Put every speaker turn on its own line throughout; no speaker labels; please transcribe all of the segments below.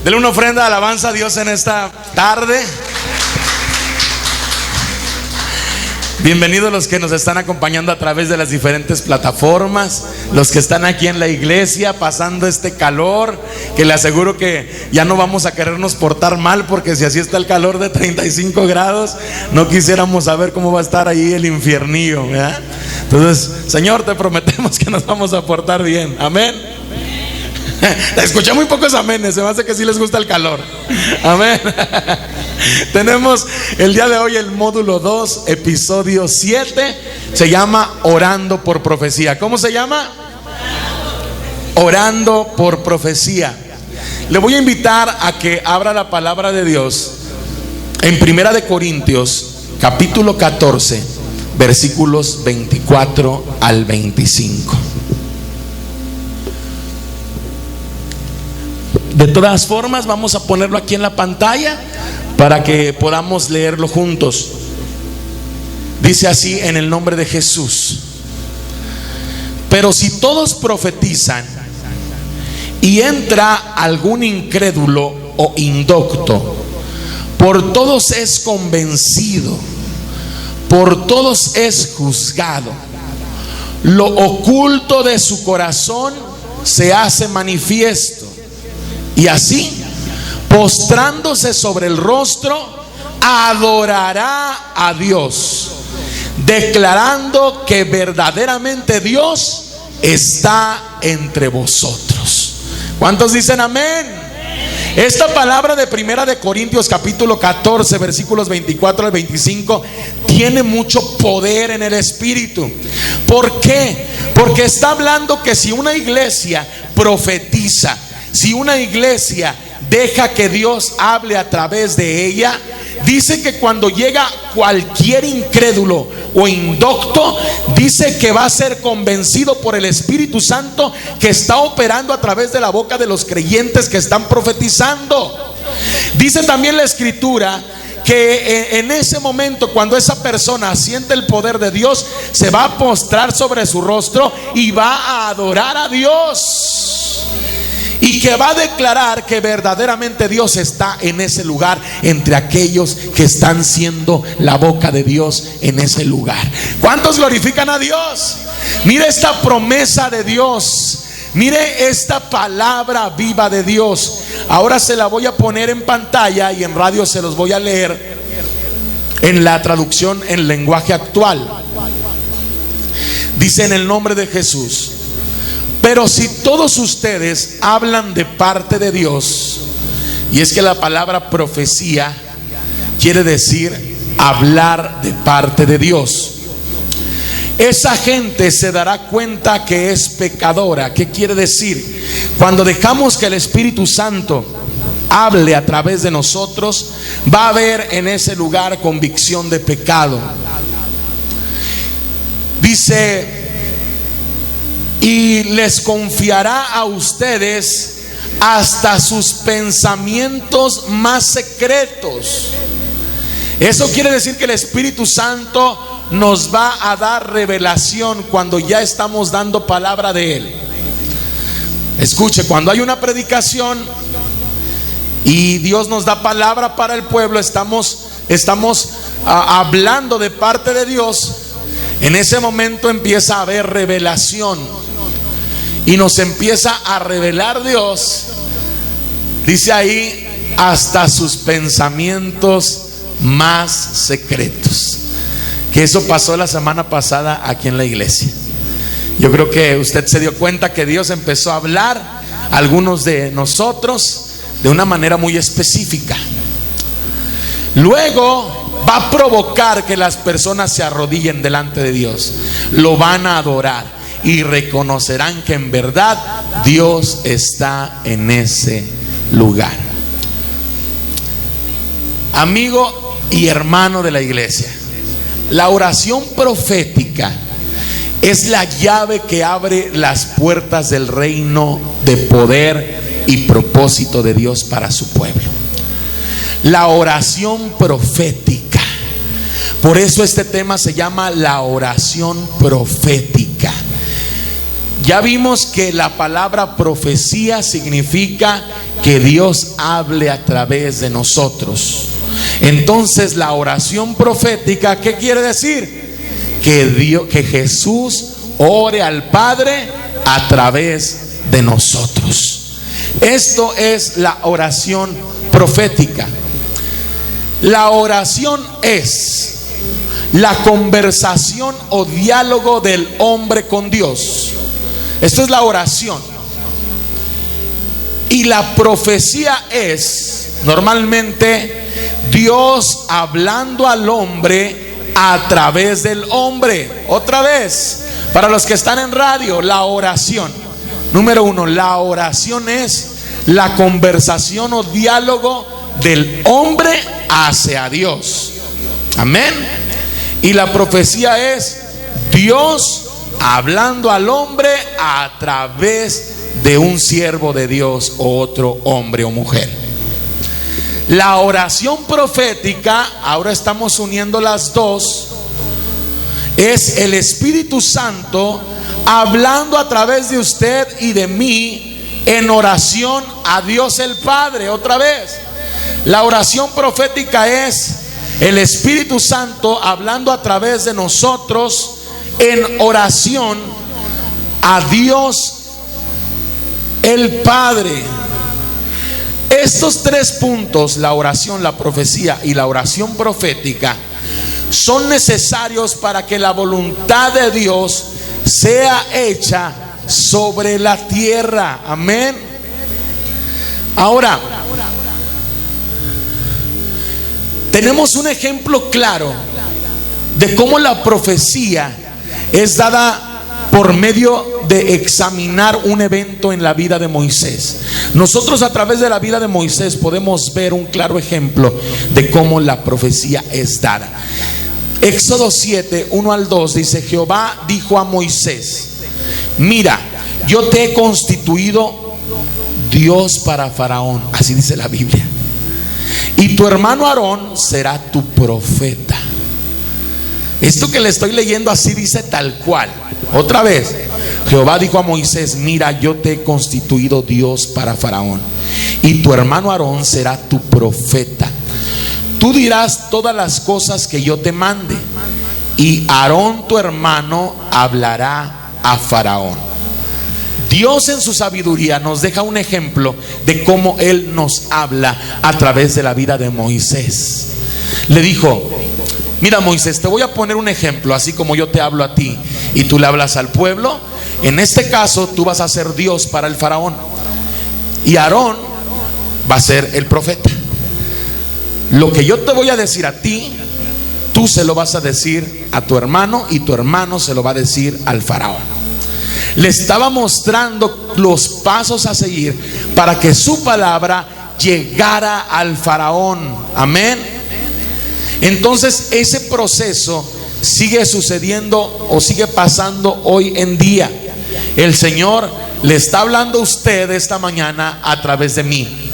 Denle una ofrenda de alabanza a Dios en esta tarde. Bienvenidos los que nos están acompañando a través de las diferentes plataformas, los que están aquí en la iglesia pasando este calor, que le aseguro que ya no vamos a querernos portar mal, porque si así está el calor de 35 grados, no quisiéramos saber cómo va a estar ahí el infiernío, ¿verdad? Entonces, Señor, te prometemos que nos vamos a portar bien. Amén. Escuché muy pocos amenes, se me hace que sí les gusta el calor. Amén. Tenemos el día de hoy el módulo 2, episodio 7. Se llama Orando por Profecía. ¿Cómo se llama? Orando por Profecía. Le voy a invitar a que abra la palabra de Dios en Primera de Corintios, capítulo 14, versículos 24 al 25. De todas formas, vamos a ponerlo aquí en la pantalla para que podamos leerlo juntos. Dice así, en el nombre de Jesús: pero si todos profetizan y entra algún incrédulo o indocto, por todos es convencido, por todos es juzgado. Lo oculto de su corazón se hace manifiesto, y así, postrándose sobre el rostro, adorará a Dios, declarando que verdaderamente Dios está entre vosotros. ¿Cuántos dicen amén? Esta palabra de Primera de Corintios capítulo 14 versículos 24 al 25 tiene mucho poder en el espíritu. ¿Por qué? Porque está hablando que si una iglesia profetiza, si una iglesia deja que Dios hable a través de ella, dice que cuando llega cualquier incrédulo o indocto, dice que va a ser convencido por el Espíritu Santo que está operando a través de la boca de los creyentes que están profetizando. Dice también la Escritura que en ese momento, cuando esa persona siente el poder de Dios, se va a postrar sobre su rostro y va a adorar a Dios, y que va a declarar que verdaderamente Dios está en ese lugar, entre aquellos que están siendo la boca de Dios en ese lugar. ¿Cuántos glorifican a Dios? Mire esta promesa de Dios, mire esta palabra viva de Dios. Ahora se la voy a poner en pantalla y en radio se los voy a leer en la traducción en lenguaje actual. Dice: en el nombre de Jesús. Pero si todos ustedes hablan de parte de Dios, y es que la palabra profecía quiere decir hablar de parte de Dios, esa gente se dará cuenta que es pecadora. ¿Qué quiere decir? Cuando dejamos que el Espíritu Santo hable a través de nosotros, va a haber en ese lugar convicción de pecado. Dice: y les confiará a ustedes hasta sus pensamientos más secretos. Eso quiere decir que el Espíritu Santo nos va a dar revelación cuando ya estamos dando palabra de Él. Escuche, cuando hay una predicación y Dios nos da palabra para el pueblo, estamos hablando de parte de Dios. En ese momento empieza a haber revelación y nos empieza a revelar Dios. Dice ahí: hasta sus pensamientos más secretos. Que eso pasó la semana pasada aquí en la iglesia. Yo creo que usted se dio cuenta que Dios empezó a hablar a algunos de nosotros de una manera muy específica. Luego va a provocar que las personas se arrodillen delante de Dios, lo van a adorar y reconocerán que en verdad Dios está en ese lugar. Amigo y hermano de la iglesia, la oración profética es la llave que abre las puertas del reino de poder y propósito de Dios para su pueblo. La oración profética. Por eso este tema se llama la oración profética. Ya vimos que la palabra profecía significa que Dios hable a través de nosotros. Entonces la oración profética, ¿qué quiere decir? Que Jesús ore al Padre a través de nosotros. Esto es la oración profética. La oración es la conversación o diálogo del hombre con Dios. Esto es la oración. Y la profecía es normalmente Dios hablando al hombre a través del hombre. Otra vez, para los que están en radio, la oración. Número uno, la oración es la conversación o diálogo del hombre hacia Dios. Amén. Y la profecía es Dios hablando al hombre a través de un siervo de Dios o otro hombre o mujer. La oración profética, ahora estamos uniendo las dos, es el Espíritu Santo hablando a través de usted y de mí en oración a Dios el Padre. Otra vez, la oración profética es el Espíritu Santo hablando a través de nosotros en oración a Dios el Padre. Estos tres puntos, la oración, la profecía y la oración profética, son necesarios para que la voluntad de Dios sea hecha sobre la tierra. Amén. Ahora, tenemos un ejemplo claro de cómo la profecía es dada por medio de examinar un evento en la vida de Moisés. Nosotros a través de la vida de Moisés podemos ver un claro ejemplo de cómo la profecía es dada. Éxodo 7, 1 al 2 dice: Jehová dijo a Moisés: mira, yo te he constituido Dios para Faraón. Así dice la Biblia. Y tu hermano Aarón será tu profeta. Esto que le estoy leyendo así dice tal cual. Otra vez, Jehová dijo a Moisés: mira, yo te he constituido Dios para Faraón, y tu hermano Aarón será tu profeta. Tú dirás todas las cosas que yo te mande, y Aarón tu hermano hablará a Faraón. Dios en su sabiduría nos deja un ejemplo de cómo Él nos habla a través de la vida de Moisés. Le dijo: mira, Moisés, te voy a poner un ejemplo, así como yo te hablo a ti y tú le hablas al pueblo. En este caso tú vas a ser Dios para el Faraón, y Aarón va a ser el profeta. Lo que yo te voy a decir a ti, tú se lo vas a decir a tu hermano, y tu hermano se lo va a decir al Faraón. Le estaba mostrando los pasos a seguir para que su palabra llegara al Faraón. Amén. Entonces ese proceso sigue sucediendo o sigue pasando hoy en día. El Señor le está hablando a usted esta mañana a través de mí,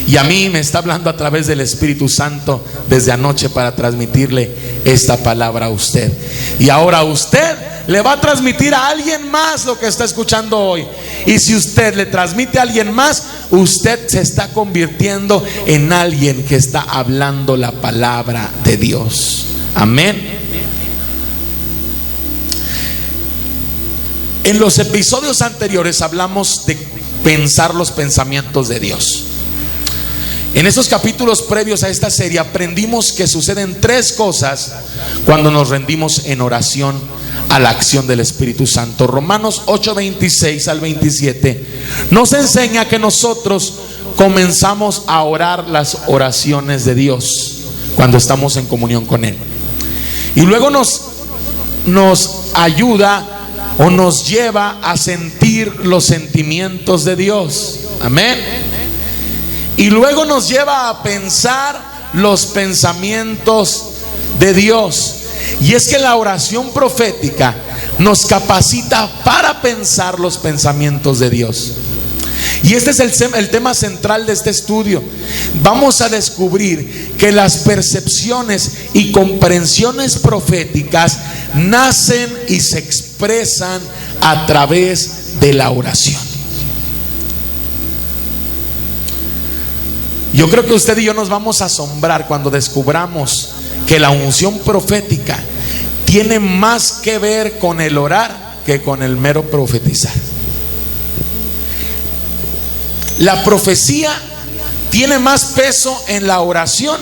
y a mí me está hablando a través del Espíritu Santo desde anoche para transmitirle esta palabra a usted. Y ahora usted le va a transmitir a alguien más lo que está escuchando hoy. Y si usted le transmite a alguien más, usted se está convirtiendo en alguien que está hablando la palabra de Dios. Amén. En los episodios anteriores hablamos de pensar los pensamientos de Dios. En esos capítulos previos a esta serie aprendimos que suceden tres cosas cuando nos rendimos en oración a la acción del Espíritu Santo. Romanos 8, 26 al 27 nos enseña que nosotros comenzamos a orar las oraciones de Dios cuando estamos en comunión con Él, y luego nos ayuda o nos lleva a sentir los sentimientos de Dios. Amén. Y luego nos lleva a pensar los pensamientos de Dios. Y es que la oración profética nos capacita para pensar los pensamientos de Dios. Y este es el tema central de este estudio. Vamos a descubrir que las percepciones y comprensiones proféticas nacen y se expresan a través de la oración. Yo creo que usted y yo nos vamos a asombrar cuando descubramos que la unción profética tiene más que ver con el orar que con el mero profetizar. La profecía tiene más peso en la oración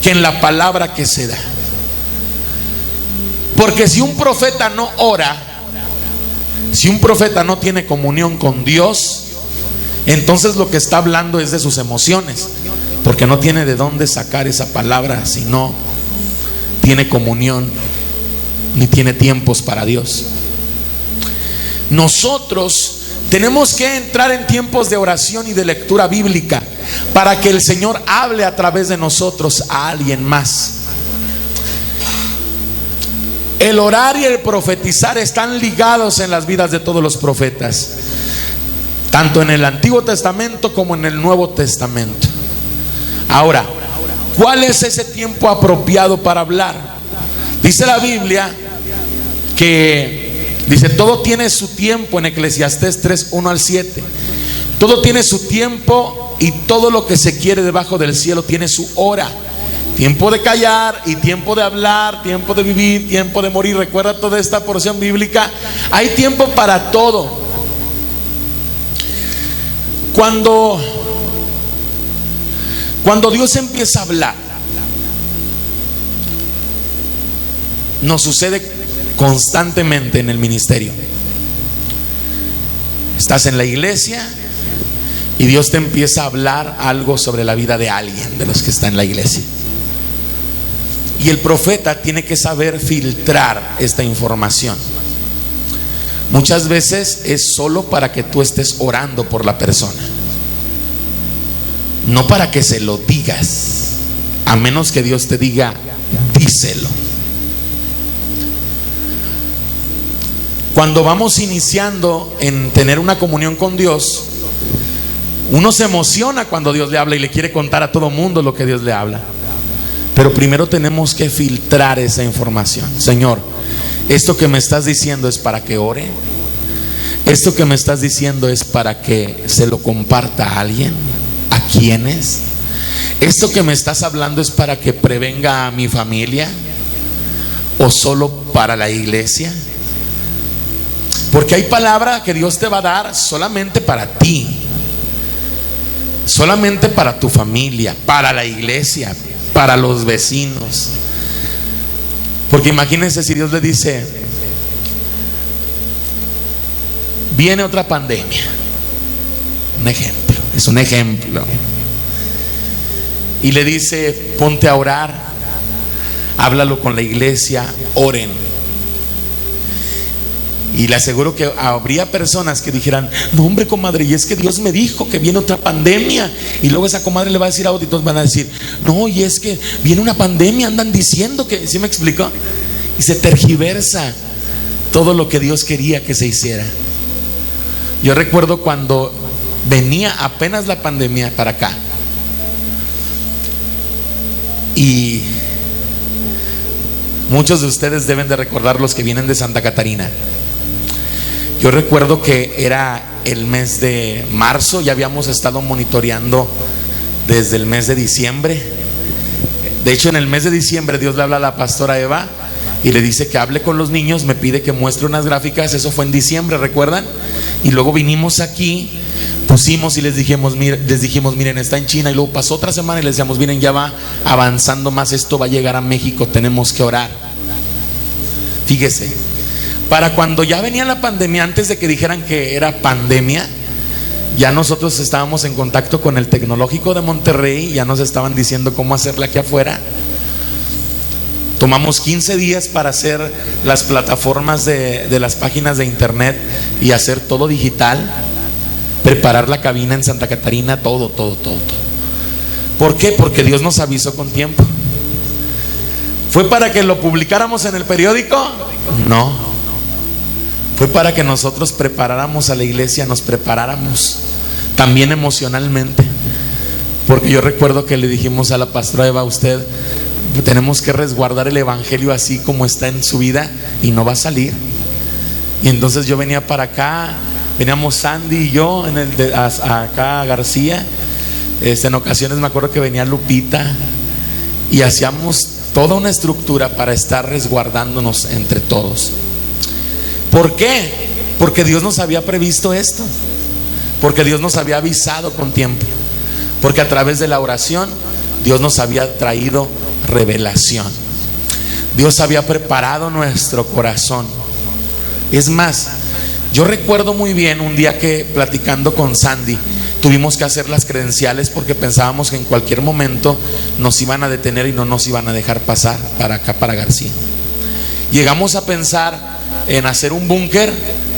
que en la palabra que se da. Porque si un profeta no ora, si un profeta no tiene comunión con Dios, entonces lo que está hablando es de sus emociones, porque no tiene de dónde sacar esa palabra si no tiene comunión ni tiene tiempos para Dios. Nosotros tenemos que entrar en tiempos de oración y de lectura bíblica para que el Señor hable a través de nosotros a alguien más. El orar y el profetizar están ligados en las vidas de todos los profetas, tanto en el Antiguo Testamento como en el Nuevo Testamento. Ahora, ¿cuál es ese tiempo apropiado para hablar? Dice la Biblia que todo tiene su tiempo, en Eclesiastés 3, 1 al 7. Todo tiene su tiempo y todo lo que se quiere debajo del cielo tiene su hora. Tiempo de callar y tiempo de hablar, tiempo de vivir, tiempo de morir. Recuerda toda esta porción bíblica. Hay tiempo para todo. Cuando Dios empieza a hablar, nos sucede constantemente en el ministerio. Estás en la iglesia y Dios te empieza a hablar algo sobre la vida de alguien de los que está en la iglesia. Y el profeta tiene que saber filtrar esta información. Muchas veces es solo para que tú estés orando por la persona, no para que se lo digas, a menos que Dios te diga, díselo. Cuando vamos iniciando en tener una comunión con Dios, uno se emociona cuando Dios le habla y le quiere contar a todo mundo lo que Dios le habla. Pero primero tenemos que filtrar esa información. Señor, esto que me estás diciendo es para que ore. Esto que me estás diciendo es para que se lo comparta a alguien. ¿A quiénes? Esto que me estás hablando es para que prevenga a mi familia o solo para la iglesia. Porque hay palabra que Dios te va a dar solamente para ti, solamente para tu familia, para la iglesia, para los vecinos. Porque imagínense si Dios le dice, viene otra pandemia. Un ejemplo, es un ejemplo. Y le dice, ponte a orar, háblalo con la iglesia, oren. Y le aseguro que habría personas que dijeran, no hombre comadre, y es que Dios me dijo que viene otra pandemia. Y luego esa comadre le va a decir a otros y todos van a decir, no, y es que viene una pandemia, andan diciendo que, ¿sí me explicó? Y se tergiversa todo lo que Dios quería que se hiciera. Yo recuerdo cuando venía apenas la pandemia para acá, y muchos de ustedes deben de recordar, los que vienen de Santa Catarina. Yo recuerdo que era el mes de marzo, ya habíamos estado monitoreando desde el mes de diciembre. De hecho, en el mes de diciembre Dios le habla a la pastora Eva y le dice que hable con los niños, me pide que muestre unas gráficas. Eso fue en diciembre, ¿recuerdan? Y luego vinimos aquí, pusimos y les dijimos, miren, está en China. Y luego pasó otra semana y les decíamos, miren, ya va avanzando más, esto va a llegar a México, tenemos que orar. Fíjese, para cuando ya venía la pandemia, antes de que dijeran que era pandemia, ya nosotros estábamos en contacto con el Tecnológico de Monterrey, ya nos estaban diciendo cómo hacerla aquí afuera. Tomamos 15 días para hacer las plataformas de las páginas de internet y hacer todo digital, preparar la cabina en Santa Catarina, todo. ¿Por qué? Porque Dios nos avisó con tiempo. ¿Fue para que lo publicáramos en el periódico? No. Fue para que nosotros preparáramos a la iglesia, nos preparáramos también emocionalmente. Porque yo recuerdo que le dijimos a la pastora Eva, usted, tenemos que resguardar el evangelio así como está en su vida y no va a salir. Y entonces yo venía para acá, veníamos Sandy y yo acá a García, En ocasiones me acuerdo que venía Lupita y hacíamos toda una estructura para estar resguardándonos entre todos. ¿Por qué? Porque Dios nos había previsto esto, porque Dios nos había avisado con tiempo, porque a través de la oración Dios nos había traído revelación. Dios había preparado nuestro corazón. Es más, yo recuerdo muy bien un día que, platicando con Sandy, tuvimos que hacer las credenciales porque pensábamos que en cualquier momento nos iban a detener y no nos iban a dejar pasar para acá, para García. Llegamos a pensar en hacer un búnker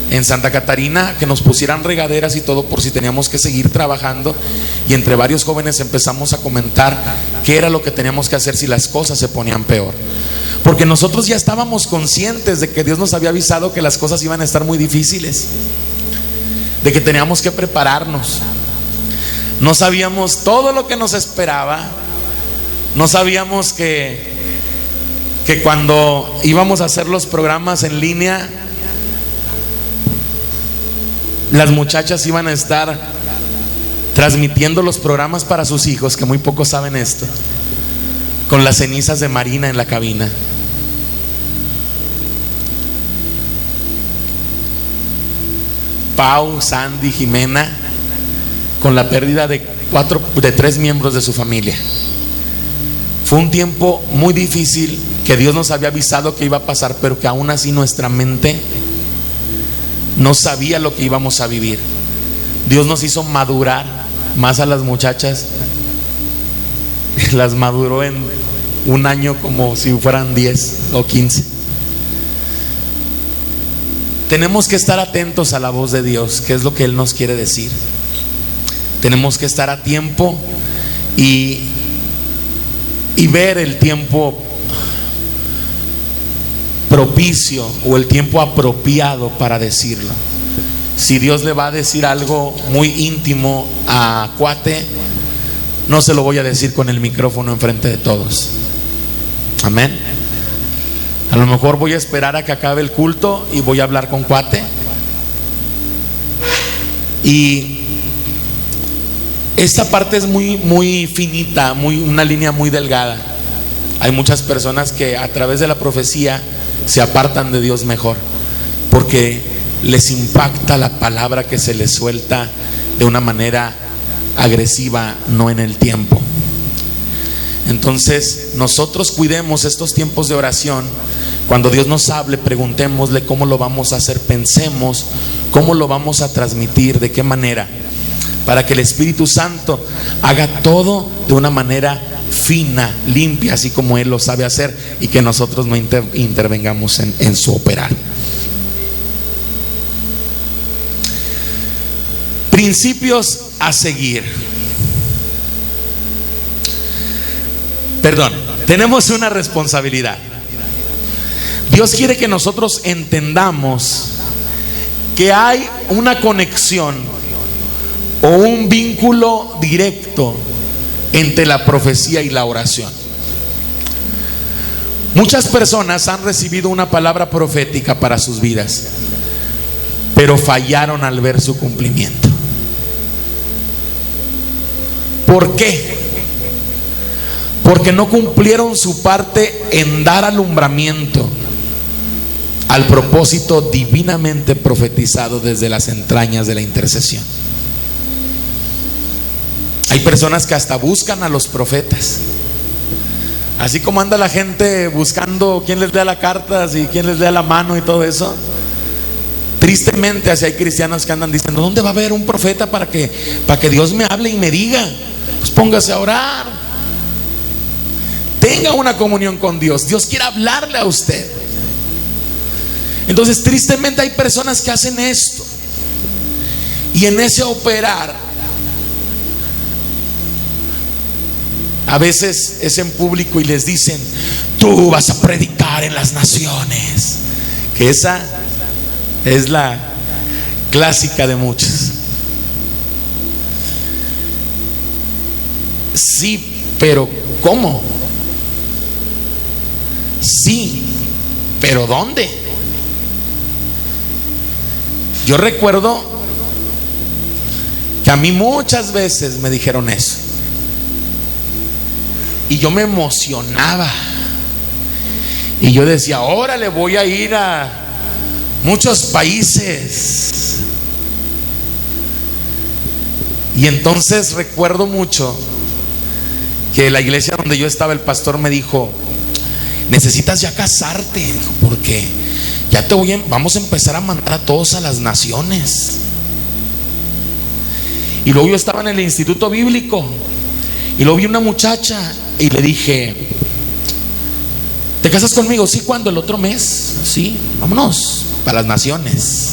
en Santa Catarina, que nos pusieran regaderas y todo por si teníamos que seguir trabajando, y entre varios jóvenes empezamos a comentar qué era lo que teníamos que hacer si las cosas se ponían peor, porque nosotros ya estábamos conscientes de que Dios nos había avisado que las cosas iban a estar muy difíciles, de que teníamos que prepararnos. No sabíamos todo lo que nos esperaba, no sabíamos que cuando íbamos a hacer los programas en línea, las muchachas iban a estar transmitiendo los programas para sus hijos, que muy pocos saben esto, con las cenizas de Marina en la cabina. Pau, Sandy, Jimena, con la pérdida de 3 miembros de su familia. Fue un tiempo muy difícil que Dios nos había avisado que iba a pasar, pero que aún así nuestra mente no sabía lo que íbamos a vivir. Dios nos hizo madurar más a las muchachas. Las maduró en un año como si fueran 10 o 15. Tenemos que estar atentos a la voz de Dios, que es lo que Él nos quiere decir. Tenemos que estar a tiempo y ver el tiempo propicio o el tiempo apropiado para decirlo. Si Dios le va a decir algo muy íntimo a Cuate, no se lo voy a decir con el micrófono enfrente de todos. Amén. A lo mejor voy a esperar a que acabe el culto y voy a hablar con Cuate. Y esta parte es muy finita, una línea muy delgada. Hay muchas personas que a través de la profecía se apartan de Dios mejor, porque les impacta la palabra que se les suelta de una manera agresiva, no en el tiempo. Entonces nosotros cuidemos estos tiempos de oración. Cuando Dios nos hable, preguntémosle cómo lo vamos a hacer, pensemos cómo lo vamos a transmitir, de qué manera, para que el Espíritu Santo haga todo de una manera fina, limpia, así como Él lo sabe hacer, y que nosotros no intervengamos en su operar. Principios a seguir. Tenemos una responsabilidad. Dios quiere que nosotros entendamos que hay una conexión o un vínculo directo entre la profecía y la oración. Muchas personas han recibido una palabra profética para sus vidas, pero fallaron al ver su cumplimiento. ¿Por qué? Porque no cumplieron su parte en dar alumbramiento al propósito divinamente profetizado desde las entrañas de la intercesión. Hay personas que hasta buscan a los profetas, así como anda la gente buscando quién les lea las cartas y quién les lea la mano y todo eso. Tristemente, así hay cristianos que andan diciendo: ¿dónde va a haber un profeta para que Dios me hable y me diga? Pues póngase a orar, tenga una comunión con Dios. Dios quiere hablarle a usted. Entonces, tristemente hay personas que hacen esto, y en ese operar a veces es en público y les dicen: tú vas a predicar en las naciones. Que esa es la clásica de muchos. Sí, pero ¿cómo? Sí, pero ¿dónde? Yo recuerdo que a mí muchas veces me dijeron eso. Y yo me emocionaba. Y yo decía, órale, voy a ir a muchos países. Y entonces recuerdo mucho que la iglesia donde yo estaba, el pastor me dijo, necesitas ya casarte, porque ya vamos a empezar a mandar a todos a las naciones. Y luego yo estaba en el instituto bíblico y luego vi una muchacha y le dije, ¿te casas conmigo? Sí, ¿cuándo? El otro mes. Sí, vámonos para las naciones.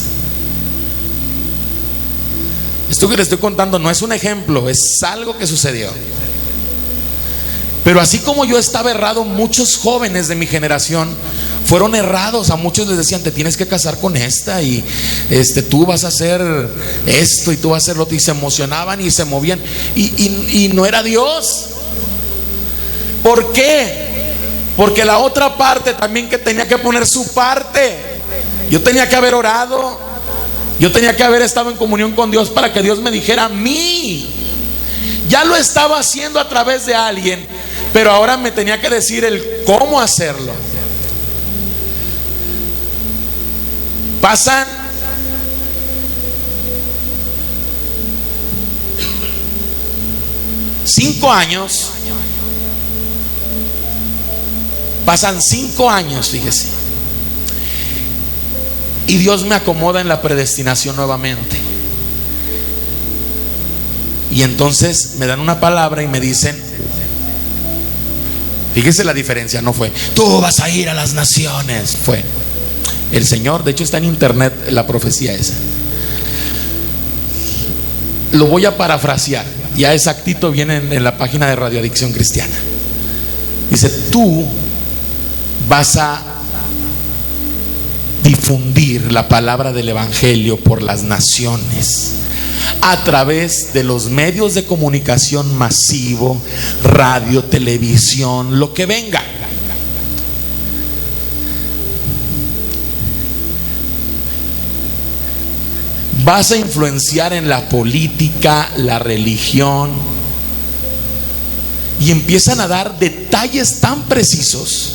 Esto que le estoy contando no es un ejemplo, es algo que sucedió. Pero así como yo estaba errado, muchos jóvenes de mi generación fueron errados. A muchos les decían, te tienes que casar con esta, y tú vas a hacer esto y tú vas a hacer lo otro, y se emocionaban y se movían, y no era Dios. ¿Por qué? Porque la otra parte también, que tenía que poner su parte. Yo tenía que haber orado, yo tenía que haber estado en comunión con Dios para que Dios me dijera a mí. Ya lo estaba haciendo a través de alguien, pero ahora me tenía que decir el cómo hacerlo. Pasan cinco años, fíjese, y Dios me acomoda en la predestinación nuevamente. Y entonces me dan una palabra y me dicen, fíjese la diferencia, no fue tú vas a ir a las naciones, fue el Señor. De hecho está en internet la profecía esa. Lo voy a parafrasear, ya exactito viene en la página de Radio Adicción Cristiana. Dice, tú vas a difundir la palabra del evangelio por las naciones a través de los medios de comunicación masivo, radio, televisión, lo que venga. Vas a influenciar en la política, la religión, y empiezan a dar detalles tan precisos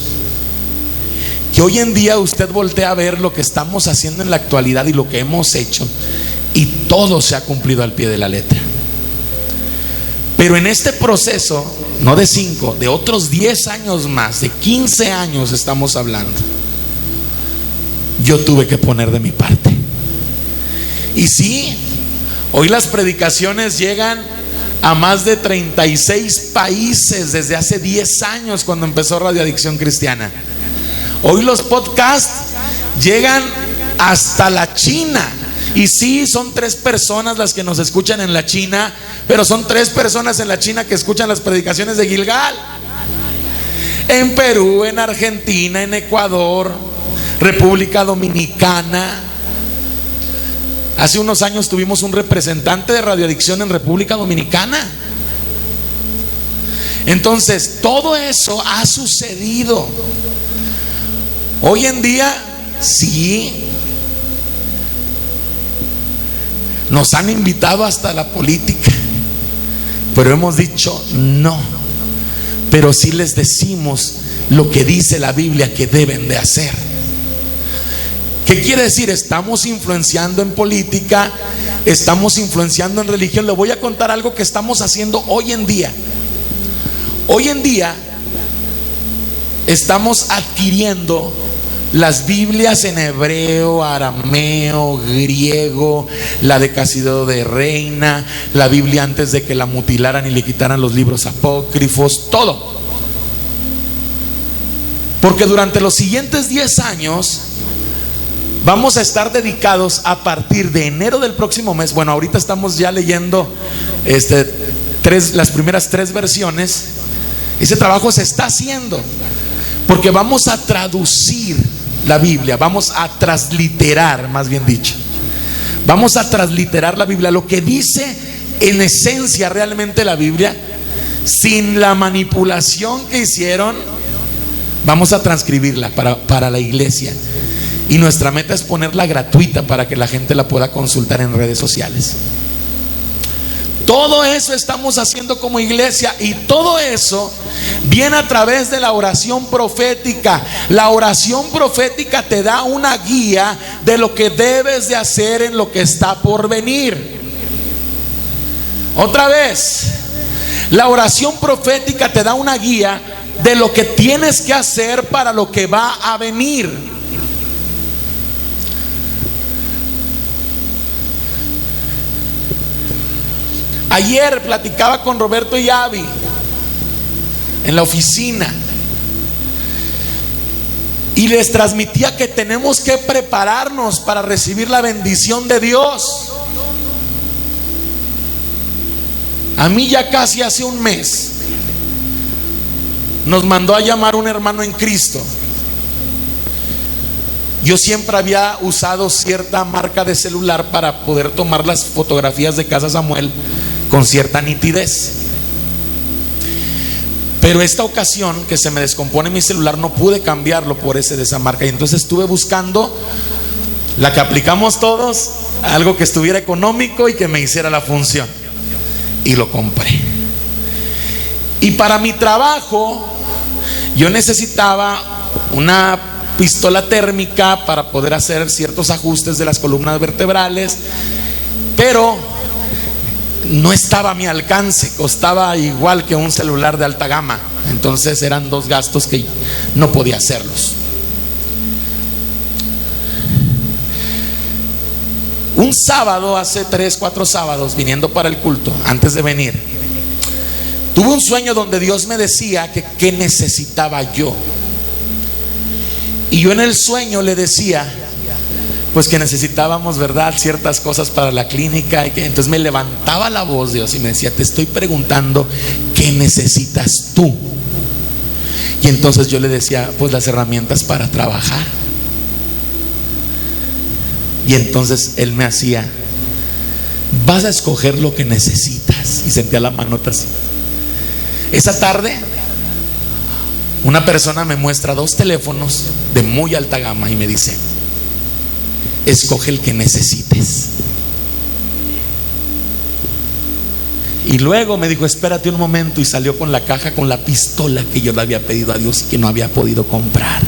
que hoy en día usted voltea a ver lo que estamos haciendo en la actualidad y lo que hemos hecho, y todo se ha cumplido al pie de la letra. Pero en este proceso, no de 5, de otros 10 años más, de 15 años estamos hablando, yo tuve que poner de mi parte. Y sí, hoy las predicaciones llegan a más de 36 países desde hace 10 años, cuando empezó Radio Adicción Cristiana. Hoy los podcasts llegan hasta la China. Y sí, son 3 personas las que nos escuchan en la China, pero son 3 personas en la China que escuchan las predicaciones de Gilgal. En Perú, en Argentina, en Ecuador, República Dominicana. Hace unos años tuvimos un representante de radioadicción en República Dominicana. Entonces, todo eso ha sucedido. Hoy en día, sí, nos han invitado hasta la política, pero hemos dicho no. Pero sí les decimos lo que dice la Biblia que deben de hacer. ¿Qué quiere decir? Estamos influenciando en política, estamos influenciando en religión. Le voy a contar algo que estamos haciendo hoy en día. Hoy en día estamos adquiriendo las Biblias en hebreo, arameo, griego, la de Casiodoro de Reina, la Biblia antes de que la mutilaran y le quitaran los libros apócrifos, todo. Porque durante los siguientes 10 años vamos a estar dedicados, a partir de enero del próximo mes. Bueno, ahorita estamos ya leyendo las primeras 3 versiones. Ese trabajo se está haciendo porque vamos a traducir la Biblia, vamos a transliterar, más bien dicho, vamos a transliterar la Biblia, lo que dice en esencia realmente la Biblia, sin la manipulación que hicieron. Vamos a transcribirla para la iglesia, y nuestra meta es ponerla gratuita para que la gente la pueda consultar en redes sociales. Todo eso estamos haciendo como iglesia, y todo eso viene a través de la oración profética. La oración profética te da una guía de lo que debes de hacer en lo que está por venir. Otra vez, la oración profética te da una guía de lo que tienes que hacer para lo que va a venir. Ayer platicaba con Roberto y Abby en la oficina y les transmitía que tenemos que prepararnos para recibir la bendición de Dios. A mí ya casi hace un mes nos mandó a llamar un hermano en Cristo. Yo siempre había usado cierta marca de celular para poder tomar las fotografías de Casa Samuel con cierta nitidez. Pero esta ocasión que se me descompone mi celular, no pude cambiarlo por ese de esa marca. Y entonces estuve buscando la que aplicamos todos, algo que estuviera económico y que me hiciera la función. Y lo compré. Y para mi trabajo yo necesitaba una pistola térmica para poder hacer ciertos ajustes de las columnas vertebrales, pero no estaba a mi alcance, costaba igual que un celular de alta gama. Entonces eran dos gastos que no podía hacerlos. Un sábado, hace 3-4 sábados, viniendo para el culto, antes de venir, tuve un sueño donde Dios me decía que qué necesitaba yo. Y yo en el sueño le decía pues que necesitábamos, ¿verdad?, ciertas cosas para la clínica. Y que entonces me levantaba la voz Dios y me decía: te estoy preguntando qué necesitas tú. Y entonces yo le decía: pues las herramientas para trabajar. Y entonces él me hacía: vas a escoger lo que necesitas. Y sentía la manota así. Esa tarde una persona me muestra 2 teléfonos de muy alta gama y me dice: escoge el que necesites. Y luego me dijo: espérate un momento, y salió con la caja con la pistola que yo le había pedido a Dios y que no había podido comprar.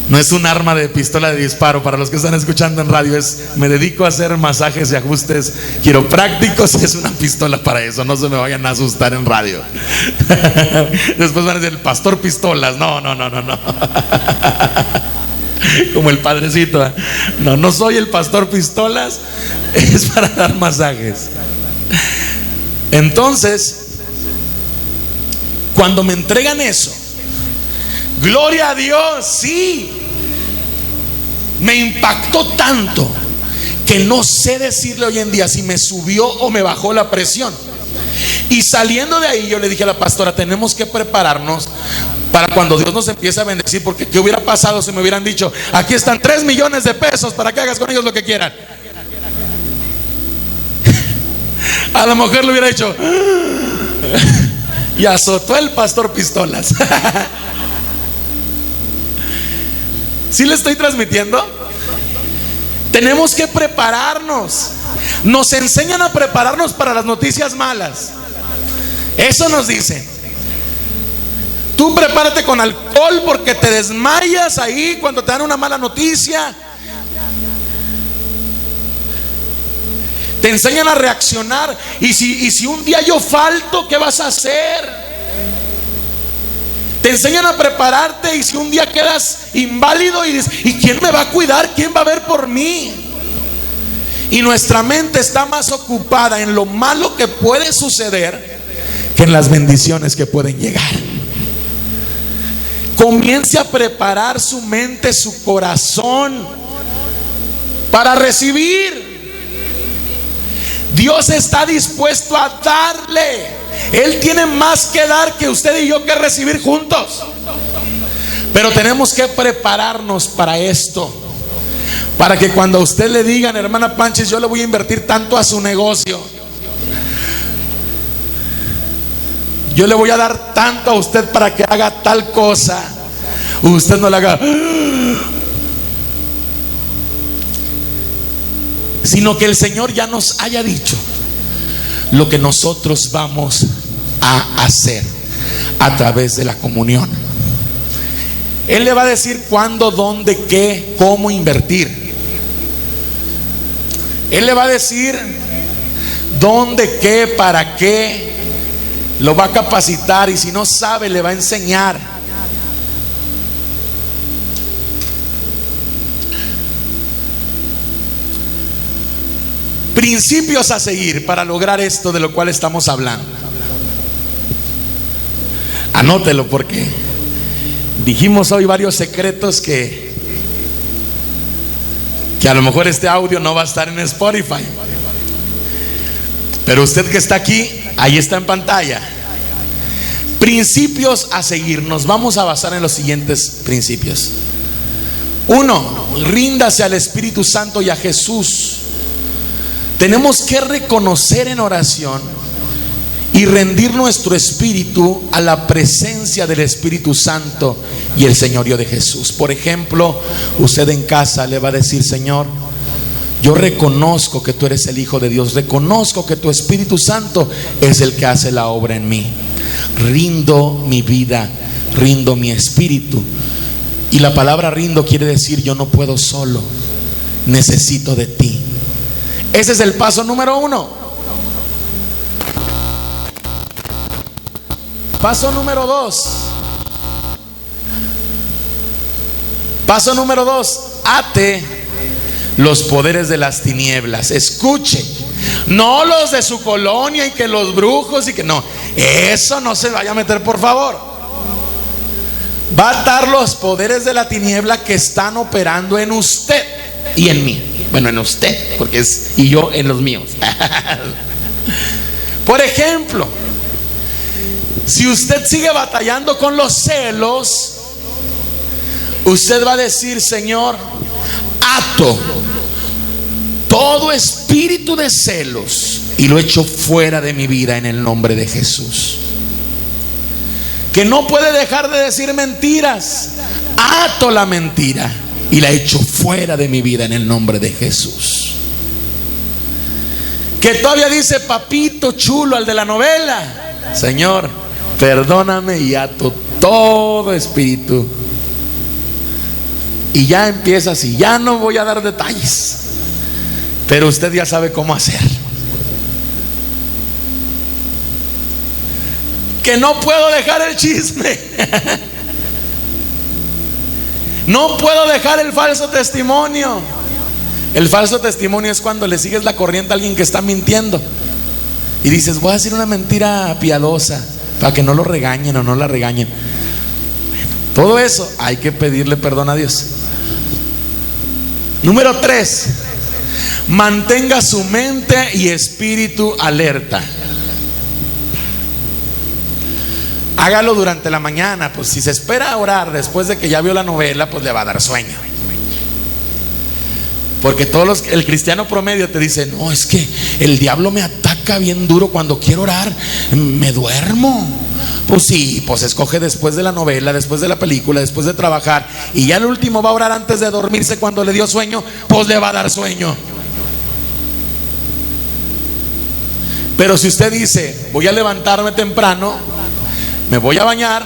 No es un arma de pistola de disparo, para los que están escuchando en radio, me dedico a hacer masajes y ajustes quiroprácticos, y es una pistola para eso. No se me vayan a asustar en radio. Después van a decir: el pastor pistolas. No. Como el padrecito, ¿eh? No soy el pastor pistolas, es para dar masajes. Entonces, cuando me entregan eso, gloria a Dios, sí, me impactó tanto que no sé decirle hoy en día si me subió o me bajó la presión. Y saliendo de ahí, yo le dije a la pastora: tenemos que prepararnos para cuando Dios nos empiece a bendecir, porque ¿qué hubiera pasado si me hubieran dicho: aquí están 3 millones de pesos para que hagas con ellos lo que quieran? A la mujer le hubiera dicho y azotó el pastor pistolas. ¿Sí le estoy transmitiendo? Tenemos que prepararnos. Nos enseñan a prepararnos para las noticias malas. Eso nos dicen: tú prepárate con alcohol porque te desmayas ahí cuando te dan una mala noticia. Te enseñan a reaccionar. Y si un día yo falto, ¿qué vas a hacer? Te enseñan a prepararte, y si un día quedas inválido y dices: ¿y quién me va a cuidar? ¿Quién va a ver por mí? Y nuestra mente está más ocupada en lo malo que puede suceder que en las bendiciones que pueden llegar. Comience a preparar su mente, su corazón para recibir. Dios está dispuesto a darle. Él tiene más que dar que usted y yo que recibir juntos. Pero tenemos que prepararnos para esto, para que cuando a usted le digan: hermana Panches, yo le voy a invertir tanto a su negocio, yo le voy a dar tanto a usted para que haga tal cosa, usted no le haga, sino que el Señor ya nos haya dicho lo que nosotros vamos a hacer. a través de la comunión. Él le va a decir cuándo, dónde, qué, cómo invertir. Él le va a decir dónde, qué, para qué. Lo va a capacitar, y si no sabe, le va a enseñar. Principios a seguir para lograr esto de lo cual estamos hablando. Anótelo, porque dijimos hoy varios secretos que a lo mejor este audio no va a estar en Spotify, pero usted que está aquí, ahí está en pantalla. Principios a seguir. Nos vamos a basar en los siguientes principios. 1. Ríndase al Espíritu Santo y a Jesús. Tenemos que reconocer en oración y rendir nuestro espíritu a la presencia del Espíritu Santo y el señorío de Jesús. Por ejemplo, usted en casa le va a decir: Señor, yo reconozco que tú eres el Hijo de Dios, reconozco que tu Espíritu Santo es el que hace la obra en mí. Rindo mi vida, rindo mi espíritu. Y la palabra rindo quiere decir: yo no puedo solo, necesito de ti. Ese es el paso número 1. Paso número 2. Paso número 2. Ate los poderes de las tinieblas. Escuche, no los de su colonia y que los brujos y que no. Eso no se vaya a meter, por favor. Va a atar los poderes de la tiniebla que están operando en usted y en mí. Bueno, en usted, porque es, y yo en los míos. Por ejemplo, si usted sigue batallando con los celos, usted va a decir: Señor, ato todo espíritu de celos y lo echo fuera de mi vida en el nombre de Jesús. Que no puede dejar de decir mentiras, ato la mentira y la echo fuera de mi vida en el nombre de Jesús. Que todavía dice papito chulo al de la novela: Señor, perdóname, y ato todo espíritu. Y ya empieza así. Ya no voy a dar detalles, pero usted ya sabe cómo hacer. Que no puedo dejar el chisme. No puedo dejar el falso testimonio. El falso testimonio es cuando le sigues la corriente a alguien que está mintiendo y dices: voy a decir una mentira piadosa para que no lo regañen o no la regañen. Todo eso hay que pedirle perdón a Dios. Número 3. Mantenga su mente y espíritu alerta. Hágalo durante la mañana. Pues si se espera a orar después de que ya vio la novela, pues le va a dar sueño. Porque el cristiano promedio te dice: no, es que el diablo me ataca bien duro cuando quiero orar, me duermo. Pues sí, pues escoge después de la novela, después de la película, después de trabajar, y ya el último va a orar antes de dormirse. Cuando le dio sueño, pues le va a dar sueño. Pero si usted dice: voy a levantarme temprano, me voy a bañar,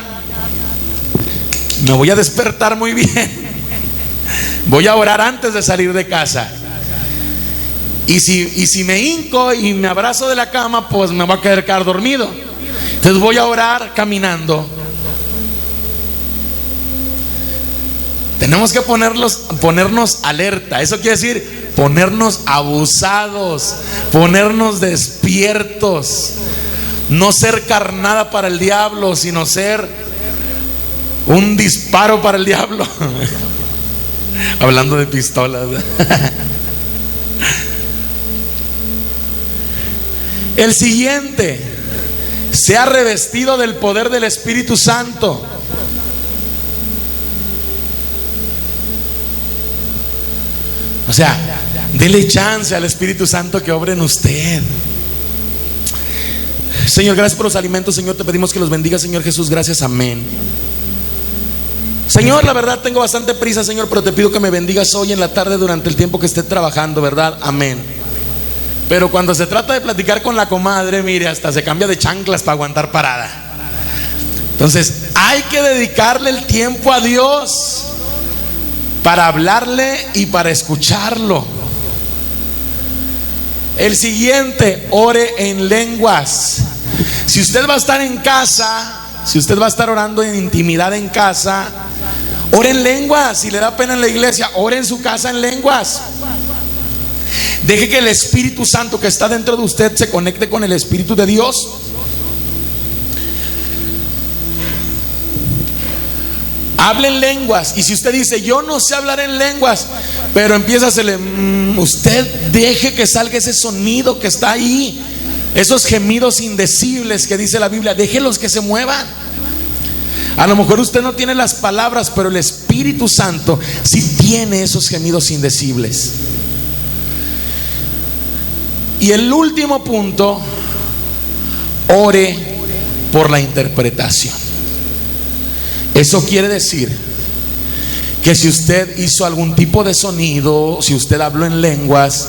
me voy a despertar muy bien, voy a orar antes de salir de casa, y si me hinco y me abrazo de la cama, pues me voy a quedar dormido. Entonces voy a orar caminando. Tenemos que ponernos alerta. Eso quiere decir ponernos abusados, ponernos despiertos. No ser carnada para el diablo, sino ser un disparo para el diablo. Hablando de pistolas. El siguiente: sea revestido del poder del Espíritu Santo. O sea, dele chance al Espíritu Santo que obre en usted. Señor, gracias por los alimentos. Señor, te pedimos que los bendiga, Señor Jesús. Gracias, amén. Señor, la verdad tengo bastante prisa, Señor, pero te pido que me bendigas hoy en la tarde durante el tiempo que esté trabajando, ¿verdad? Amén. Pero cuando se trata de platicar con la comadre, mire, hasta se cambia de chanclas para aguantar parada. Entonces hay que dedicarle el tiempo a Dios para hablarle y para escucharlo. El siguiente, ore en lenguas. Si usted va a estar en casa, si usted va a estar orando en intimidad en casa, ore en lenguas. Si le da pena en la iglesia, ore en su casa en lenguas. Deje que el Espíritu Santo que está dentro de usted se conecte con el Espíritu de Dios. Hable en lenguas. Y si usted dice, yo no sé hablar en lenguas, pero empieza a hacerle, usted deje que salga ese sonido que está ahí, esos gemidos indecibles que dice la Biblia, déjelos que se muevan. A lo mejor usted no tiene las palabras, pero el Espíritu Santo sí tiene esos gemidos indecibles. Y el último punto, ore por la interpretación. Eso quiere decir que si usted hizo algún tipo de sonido, si usted habló en lenguas,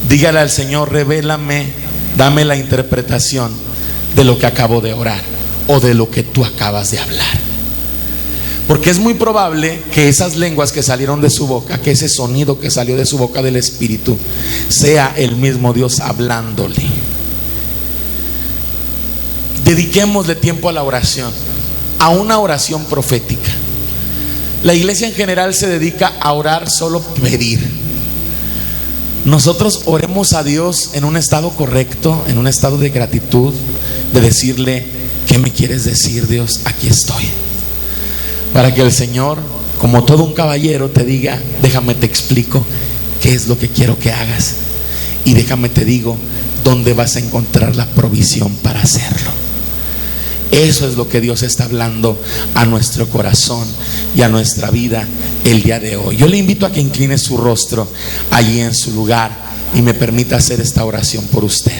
dígale al Señor, revélame, dame la interpretación de lo que acabo de orar o de lo que tú acabas de hablar. Porque es muy probable que esas lenguas que salieron de su boca, que ese sonido que salió de su boca del Espíritu, sea el mismo Dios hablándole. Dediquémosle tiempo a la oración, a una oración profética. La iglesia en general se dedica a orar solo pedir. Nosotros oremos a Dios en un estado correcto, en un estado de gratitud, de decirle, ¿qué me quieres decir, Dios? Aquí estoy. Para que el Señor, como todo un caballero, te diga, déjame te explico qué es lo que quiero que hagas, y déjame te digo dónde vas a encontrar la provisión para hacerlo. Eso es lo que Dios está hablando a nuestro corazón y a nuestra vida el día de hoy. Yo le invito a que incline su rostro allí en su lugar y me permita hacer esta oración por usted.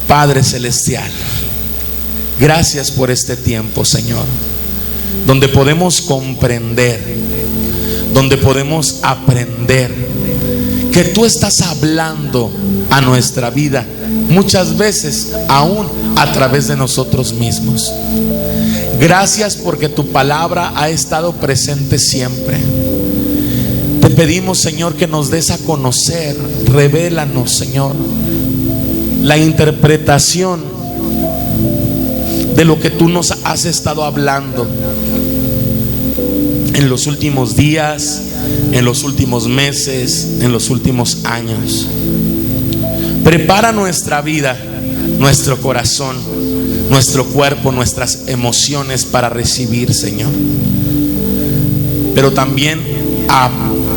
Padre Celestial, gracias por este tiempo, Señor, donde podemos comprender, donde podemos aprender que tú estás hablando a nuestra vida, muchas veces aún a través de nosotros mismos. Gracias porque tu palabra ha estado presente siempre. Te pedimos, Señor, que nos des a conocer, revélanos, Señor, la interpretación de lo que tú nos has estado hablando en los últimos días, en los últimos meses, en los últimos años. Prepara nuestra vida, nuestro corazón, nuestro cuerpo, nuestras emociones para recibir, Señor. Pero también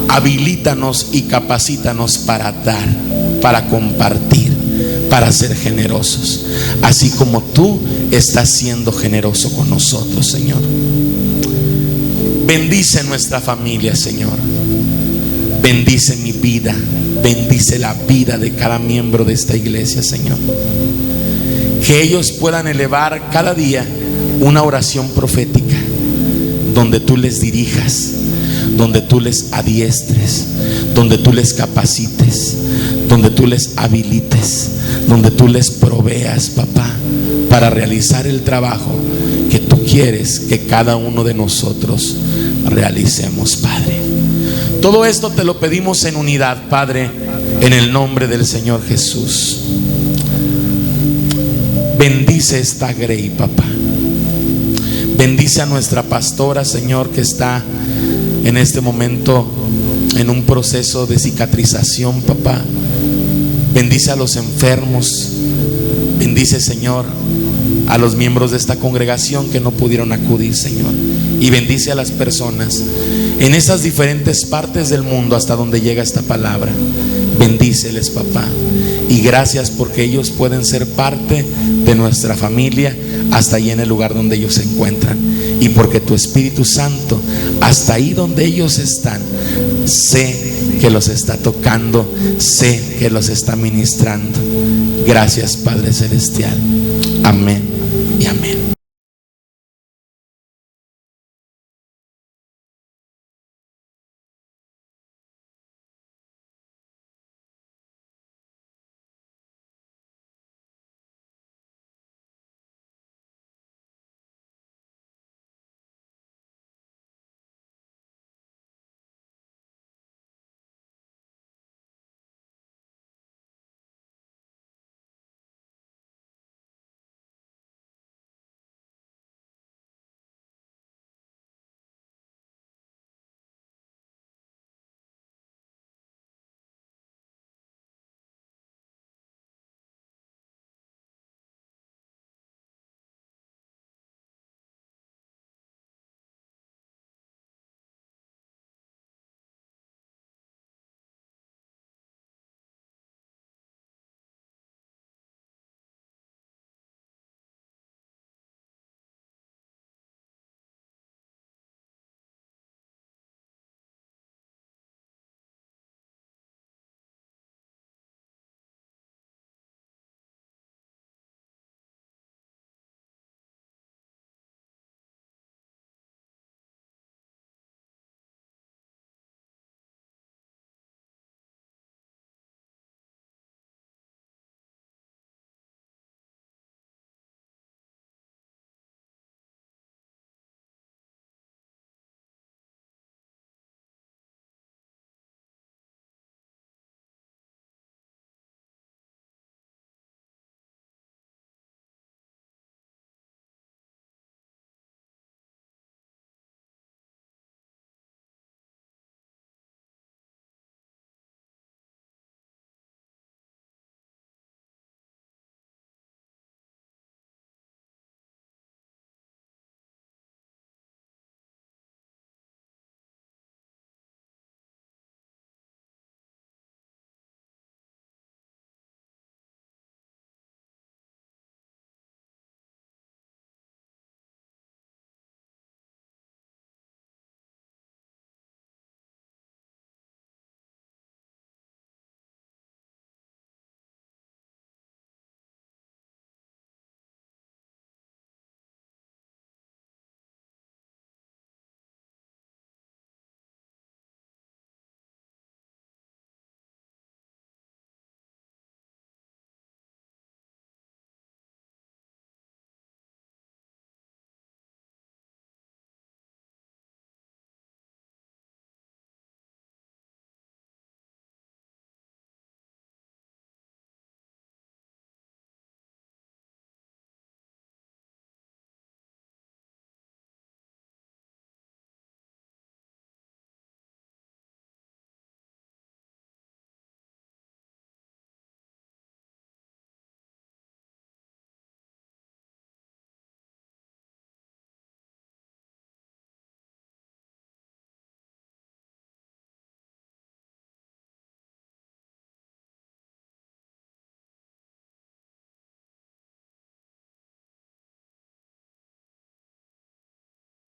habilítanos y capacítanos para dar, para compartir, para ser generosos, así como tú estás siendo generoso con nosotros, Señor. Bendice nuestra familia, Señor. Bendice mi vida. Bendice la vida de cada miembro de esta iglesia, Señor. Que ellos puedan elevar cada día una oración profética, donde tú les dirijas, donde tú les adiestres, donde tú les capacites, donde tú les habilites, donde tú les proveas, papá, para realizar el trabajo que tú quieres que cada uno de nosotros realicemos, Padre. Todo esto te lo pedimos en unidad, Padre, en el nombre del Señor Jesús. Bendice esta Grey, papá. Bendice a nuestra pastora, Señor, que está en este momento en un proceso de cicatrización, papá. Bendice a los enfermos. Bendice, Señor, a los miembros de esta congregación que no pudieron acudir, Señor. Y bendice a las personas en esas diferentes partes del mundo hasta donde llega esta palabra. Bendíceles, papá. Y gracias porque ellos pueden ser parte de nuestra familia hasta ahí en el lugar donde ellos se encuentran. Y porque tu Espíritu Santo, hasta ahí donde ellos están, sé que los está tocando, sé que los está ministrando. Gracias, Padre Celestial. Amén y amén.